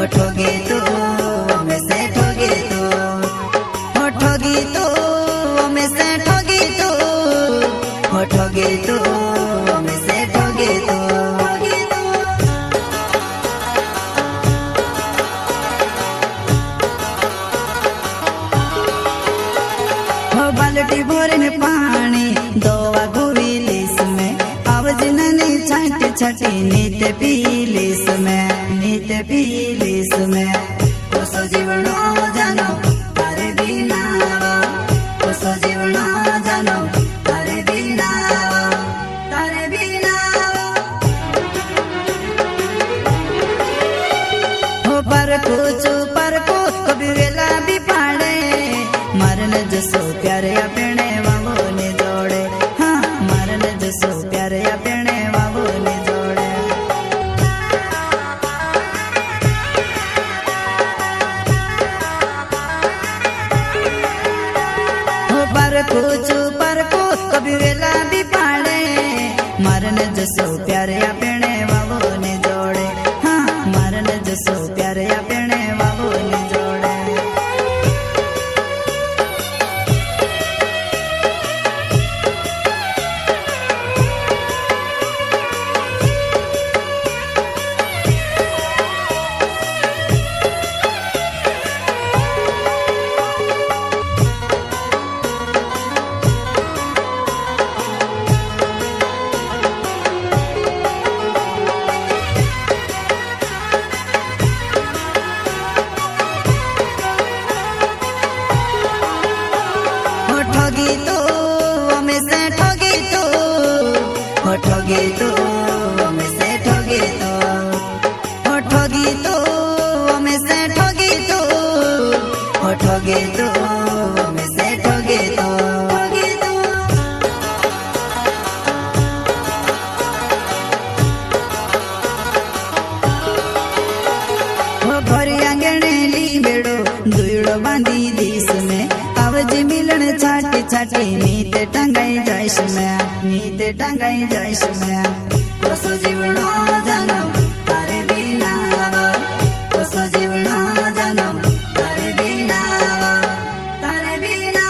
ठगी तू हमें से ठगी तू, ठगी तू हमें से ठगी तू, ठगी तू हमें से ठगी तू। बाल्टी भरने पानी दोवा घुविलिस में, आवाज ननी छाटी छाटी नीत पीलिस में, नीत पीलिस में। कोसो जीवन जानो तारे बिना, कोसो जीवन जानो तारे बिना, तारे बिना। हो पर को कभी वेला भी पाड़े, मरन जसो प्यारे अपने बाबू ने जोड़े, हाँ मरन जसो प्यारे अपने बाबू ने जोड़े। हो पर को कभी वेला भी पाड़े, मरन जसो प्यारे अपने बाबू ने जोड़े, हाँ मरन जसो प्यारे अपने बाबू ने जोड़े। ठगी तू हमें से ठगी तू, ठगी तू हमें से ठगी तू, ठगी तू हमें से ठगी तू, ठगी तू हमें से ठगी तू। भरी आंगणे ली बेड़ो दुईड़ो बांधी दिस में, आवाज मिलन छाटी छाटी नीत टंगाई जाइश में, नीत टंगाई जाइश में। कोसो जीवन जानो तारे बिना, कोसो जीवन जानो तारे बिना, तारे बिना।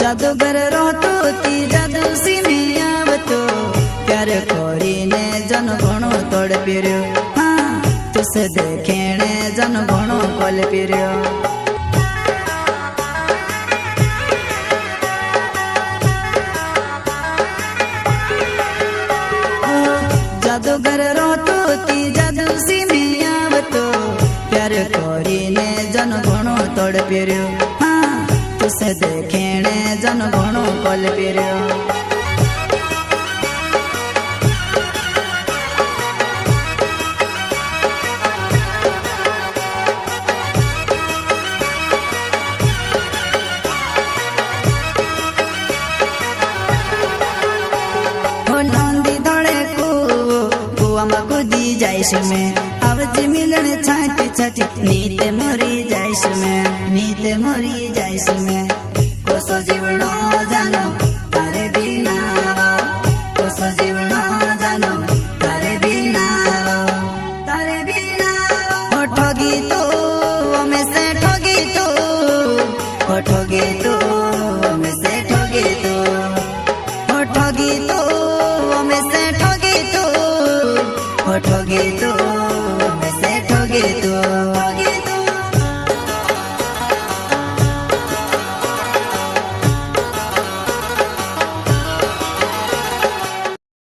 जादूगर रोतो ती जादू सी में आवतो, प्यार कोरी ने जन घणो तोड़ पिर्यो, तुसे देखेने जन घणो कोल पिर्यो। जादूगर रोतो ती जादू सी में आवतो, प्यार कोरी ने जन घणो तोड़ पिर्यो, हाँ तुसे देखेने जन घणो कोल पिर्यो। कूदी जाइश में, आवाज मिलन छाटी छाटी नीत मोरी जाइश में, नीत मोरी जाइश में। कोसो जीवन जानो तारे बिना, कोसो जीवन जानो तारे बिना, तारे बिना। ठगी तू हमें से ठगी तू, ठगी तू हमें से ठगी तू, ठगी तू हमें से ठगी तू, ठगी तू